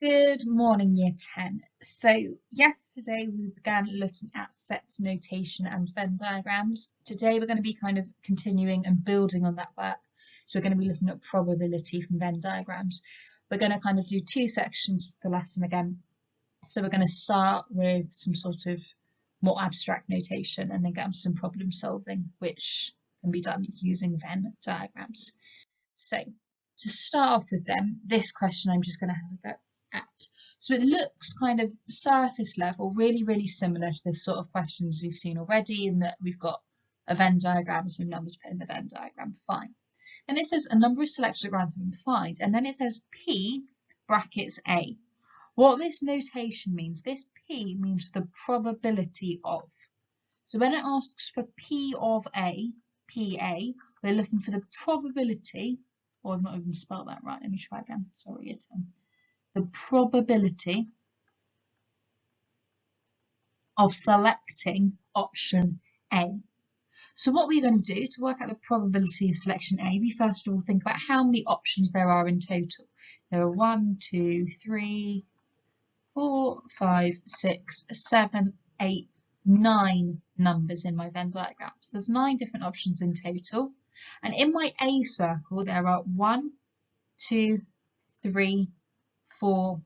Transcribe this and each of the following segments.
Good morning, Year 10. So yesterday we began looking at set notation and Venn diagrams. Today we're going to be kind of continuing and building on that work. So we're going to be looking at probability from Venn diagrams. We're going to kind of do two sections of the lesson again. So we're going to start with some sort of more abstract notation and then get on to some problem solving, which can be done using Venn diagrams. So to start off with them, this question I'm just going to have a go at. So it looks kind of surface level, really similar to the sort of questions you've seen already, in that we've got a Venn diagram, some numbers put in the Venn diagram, fine. And it says a number is selected at random and defined, and then it says P brackets A. What this notation means, this P means the probability of. So when it asks for P of A, PA, we're looking for the probability, or I've not even spelled that right, let me try again, sorry, the probability of selecting option A. So what we're going to do to work out the probability of selection A, we first of all think about how many options there are in total. There are 1, 2, 3, 4, 5, 6, 7, 8, 9 numbers in my Venn diagram. So there's 9 different options in total. And in my A circle, there are 1, 2, 3, 4,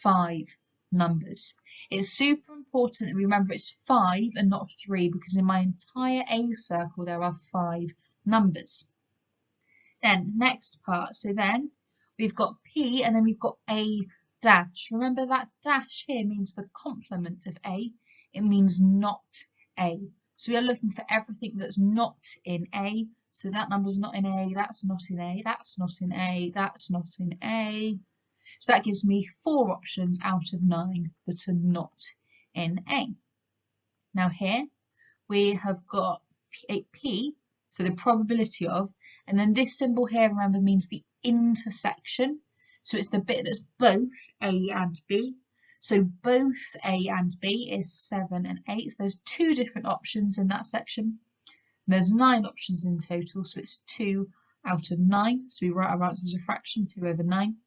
5 numbers. It's super important that we remember it's 5 and not 3, because in my entire A circle there are 5 numbers. Then next part, so then we've got P and then we've got A dash. Remember that dash here means the complement of A. It means not A. So we are looking for everything that's not in A. So that number's not in A, that's not in A, that's not in A, that's not in A. So that gives me 4 options out of 9 that are not in A. Now here we have got P, so the probability of, and then this symbol here, remember, means the intersection. So it's the bit that's both A and B. So both A and B is 7 and 8. So there's 2 different options in that section. There's 9 options in total, so it's 2 out of 9. So we write our answer as a fraction, 2 over 9.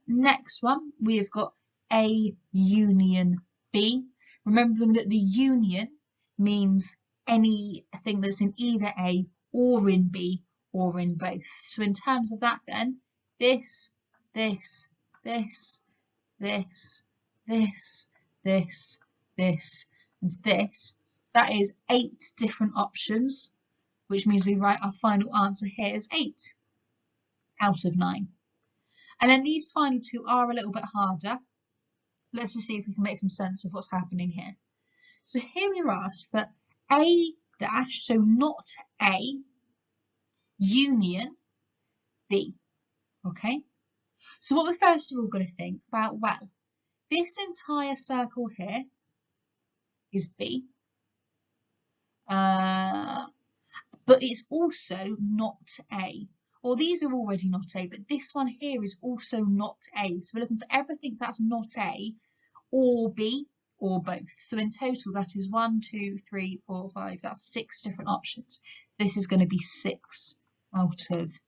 Next one, we have got A union B. Remembering that the union means anything that's in either A or in B or in both. So in terms of that then, this, and this, that is 8 different options, which means we write our final answer here as 8 out of 9. And then these final 2 are a little bit harder. Let's just see if we can make some sense of what's happening here. So here we're asked for A dash, so not A, union B. Okay? So what we're first of all going to think about, well, this entire circle here is B. But it's also not A. Well, these are already not A, but this one here is also not A. So we're looking for everything that's not A, or B, or both. So in total, that is 1, 2, 3, 4, 5, that's 6 different options. This is going to be 6 out of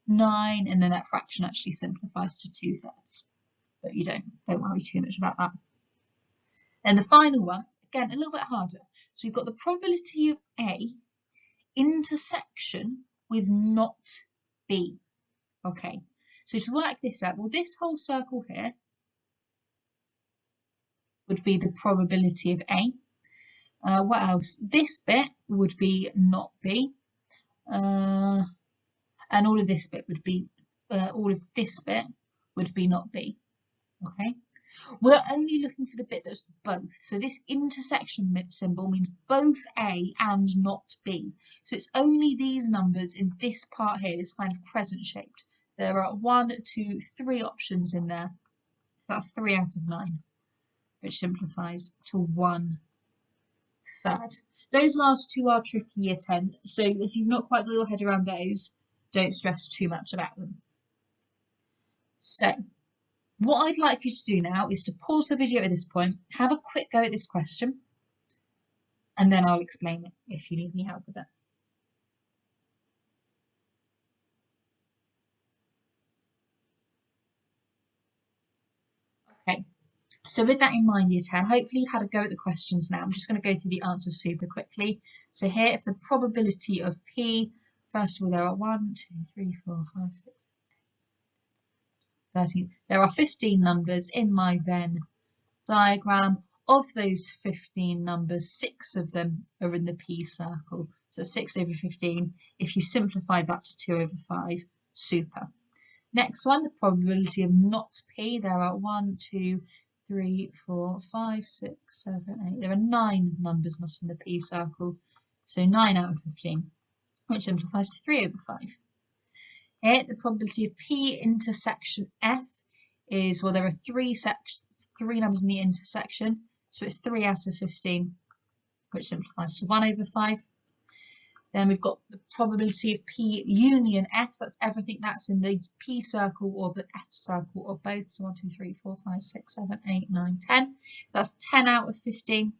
9, and then that fraction actually simplifies to 2/3. But you don't worry too much about that. And the final one, again, a little bit harder. So we've got the probability of A intersection with not B. Okay, so to work this out, well, this whole circle here would be the probability of A. What else? This bit would be not B. And all of this bit would be, not B. Okay, we're only looking for the bit that's both. So this intersection symbol means both A and not B. So it's only these numbers in this part here, this kind of crescent shaped. There are 1, 2, 3 options in there. So that's 3 out of 9, which simplifies to 1/3. Those last 2 are tricky, Year 10. So if you've not quite got your head around those, don't stress too much about them. So what I'd like you to do now is to pause the video at this point, have a quick go at this question, and then I'll explain it if you need any help with it. So with that in mind, year 10, hopefully you've had a go at the questions now. I'm just going to go through the answers super quickly. So here, if the probability of P, first of all, there are 1, 2, 3, 4, 5, 6, 13. There are 15 numbers in my Venn diagram. Of those 15 numbers, 6 of them are in the P circle. So 6 over 15. If you simplify that to 2 over 5, super. Next one, the probability of not P. There are 1, 2, 3, 4, 5, 6, 7, 8. There are 9 numbers not in the P circle. So 9 out of 15, which simplifies to 3 over 5. Here, the probability of P intersection F is, well, there are 3 numbers in the intersection. So it's 3 out of 15, which simplifies to 1 over 5. Then we've got the probability of P union F. That's everything that's in the P circle or the F circle or both. So 1, 2, 3, 4, 5, 6, 7, 8, 9, 10. That's 10 out of 15,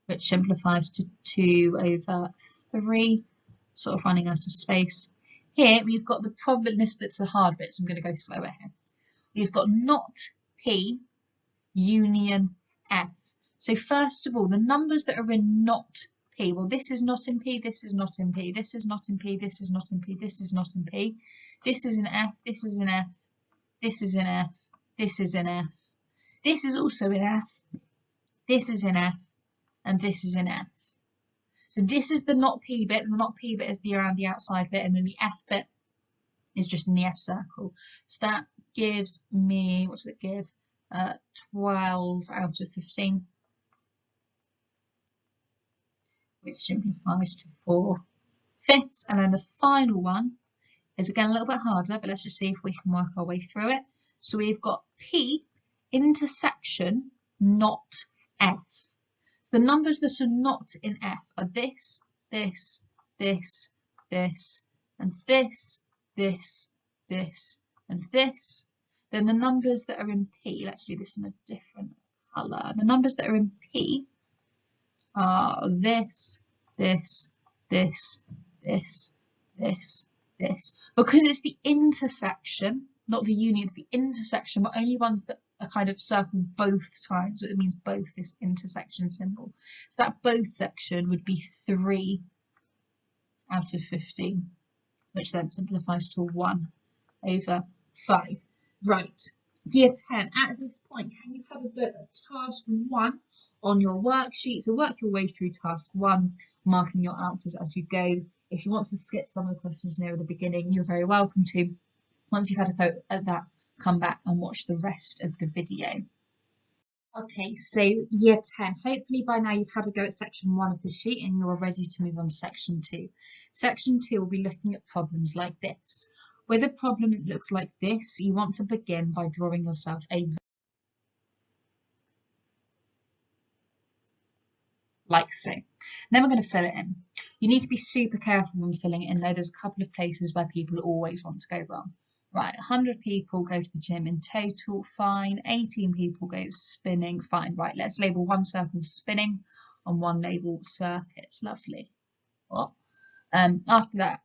which simplifies to 2 over 3, sort of running out of space. Here we've got the probability, this bit's the hard bit, so I'm going to go slower here. We've got not P union F. So first of all, the numbers that are in not P, well, this is not in P, this is not in P, this is not in P, this is not in P, this is not in P, this is in F, this is in F, this is in F, this is in F, this is also in F, this is in F, and this is in F. So this is the not P bit, and the not P bit is the around the outside bit, and then the F bit is just in the F circle. So that gives me, what does it give? 12 out of 15. Which simplifies to 4/5. And then the final one is again a little bit harder, but let's just see if we can work our way through it. So we've got P intersection not F. So the numbers that are not in F are this, this, this, this, and this, this, this, and this. Then the numbers that are in P, let's do this in a different colour. The numbers that are in P are this, this, this, this, this, this. Because it's the intersection, not the union, it's the intersection, but only ones that are kind of circled both times. So it means both, this intersection symbol. So that both section would be 3 out of 15, which then simplifies to 1 over 5. Right, year 10, at this point, can you have a look at task 1 on your worksheet? So work your way through task 1, marking your answers as you go. If you want to skip some of the questions near the beginning, you're very welcome to. Once you've had a go at that, come back and watch the rest of the video. Okay, so year 10, hopefully by now you've had a go at section 1 of the sheet and you're ready to move on to section 2. Section 2 will be looking at problems like this. With a problem that looks like this, you want to begin by drawing yourself a like so. Then we're going to fill it in. You need to be super careful when filling it in though. There's a couple of places where people always want to go wrong. Right, 100 people go to the gym in total, fine. 18 people go spinning, fine. Right, let's label one circle spinning and one label circuits. Lovely. What? After that,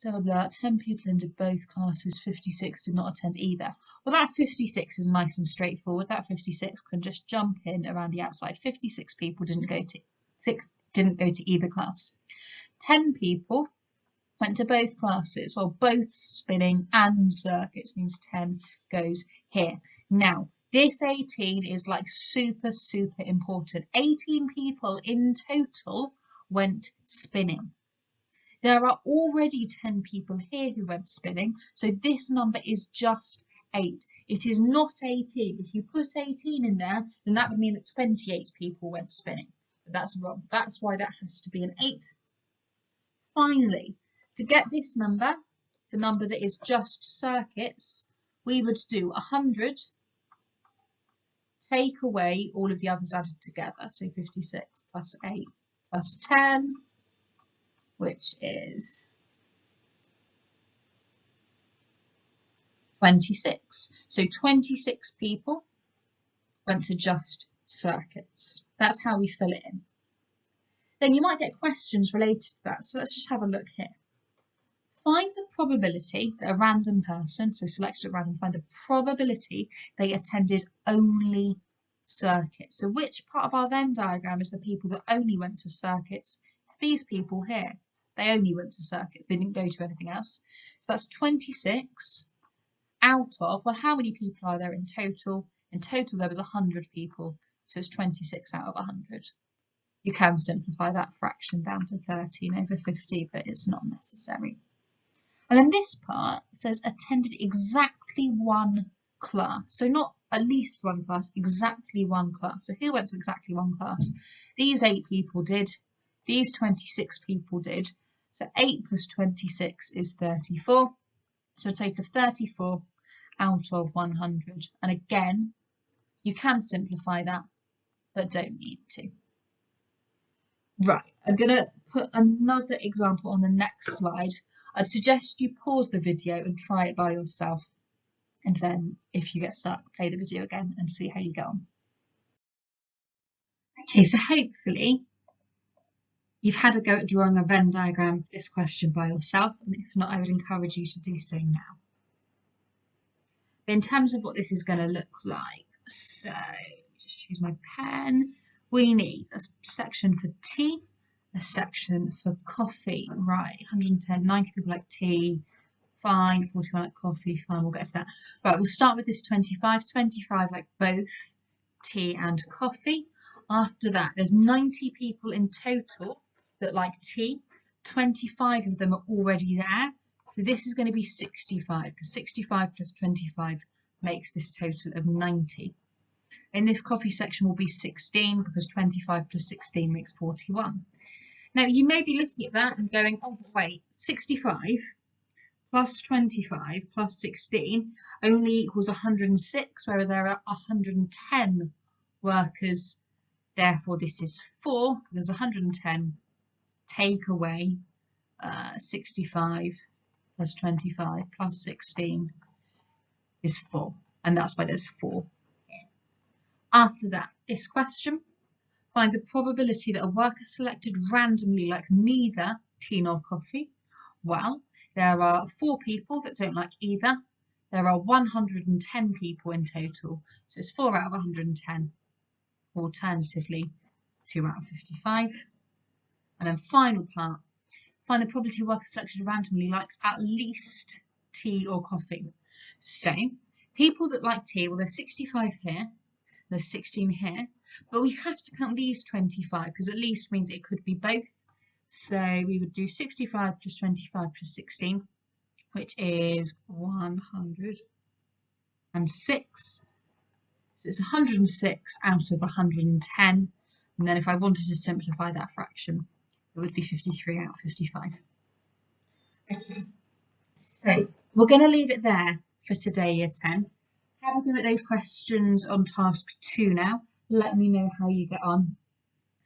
blah, blah, blah, 10 people entered both classes, 56 did not attend either. Well, that 56 is nice and straightforward. That 56 can just jump in around the outside. 56 people didn't go to either class. 10 people went to both classes. Well, both spinning and circuits means 10 goes here. Now, this 18 is like super, super important. 18 people in total went spinning. There are already 10 people here who went spinning, so this number is just 8. It is not 18. If you put 18 in there, then that would mean that 28 people went spinning. But that's wrong. That's why that has to be an 8. Finally, to get this number, the number that is just circuits, we would do 100, take away all of the others added together. So 56 plus 8 plus 10, which is 26. So 26 people went to just circuits. That's how we fill it in. Then you might get questions related to that. So let's just have a look here. Find the probability that a random person, so selected at random, find the probability they attended only circuits. So which part of our Venn diagram is the people that only went to circuits? It's these people here. They only went to circuits. They didn't go to anything else. So that's 26 out of, well, how many people are there in total? In total, there was 100 people. So it's 26 out of 100. You can simplify that fraction down to 13 over 50, but it's not necessary. And then this part says attended exactly one class. So not at least one class, exactly one class. So who went to exactly one class? These 8 people did. These 26 people did. So 8 plus 26 is 34. So a total of 34 out of 100. And again, you can simplify that, but don't need to. Right, I'm going to put another example on the next slide. I'd suggest you pause the video and try it by yourself. And then if you get stuck, play the video again and see how you get on. Okay, so hopefully you've had a go at drawing a Venn diagram for this question by yourself. And if not, I would encourage you to do so now. In terms of what this is going to look like, so just choose my pen. We need a section for tea, a section for coffee. Right, 110, 90 people like tea, fine, 41 like coffee, fine, we'll get to that. Right, we'll start with this 25, 25 like both tea and coffee. After that, there's 90 people in total that like tea. 25 of them are already there. So this is going to be 65, because 65 plus 25 makes this total of 90. In this coffee section will be 16, because 25 plus 16 makes 41. Now you may be looking at that and going, oh wait, 65 plus 25 plus 16 only equals 106, whereas there are 110 workers. Therefore this is 4. There's 110. Take away 65 plus 25 plus 16 is 4. And that's why there's 4. After that, this question, find the probability that a worker selected randomly likes neither tea nor coffee. Well, there are 4 people that don't like either. There are 110 people in total. So it's 4 out of 110. Alternatively, 2 out of 55. And then final part, find the probability a worker selected randomly likes at least tea or coffee. So people that like tea, well, there's 65 here. There's 16 here, but we have to count these 25 because at least means it could be both. So we would do 65 plus 25 plus 16, which is 106. So it's 106 out of 110. And then if I wanted to simplify that fraction, it would be 53 out of 55. Okay, so we're going to leave it there for today, Year 10. Have a go at those questions on task 2 now. Let me know how you get on.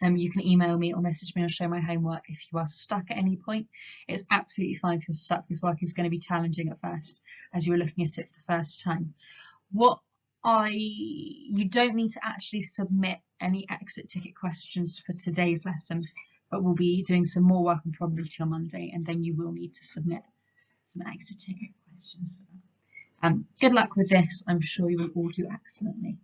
You can email me or message me or show my homework if you are stuck at any point. It's absolutely fine if you're stuck. This work is going to be challenging at first as you're looking at it for the first time. You don't need to actually submit any exit ticket questions for today's lesson, but we'll be doing some more work on probability on Monday, and then you will need to submit some exit ticket questions for that. Good luck with this. I'm sure you will all do excellently.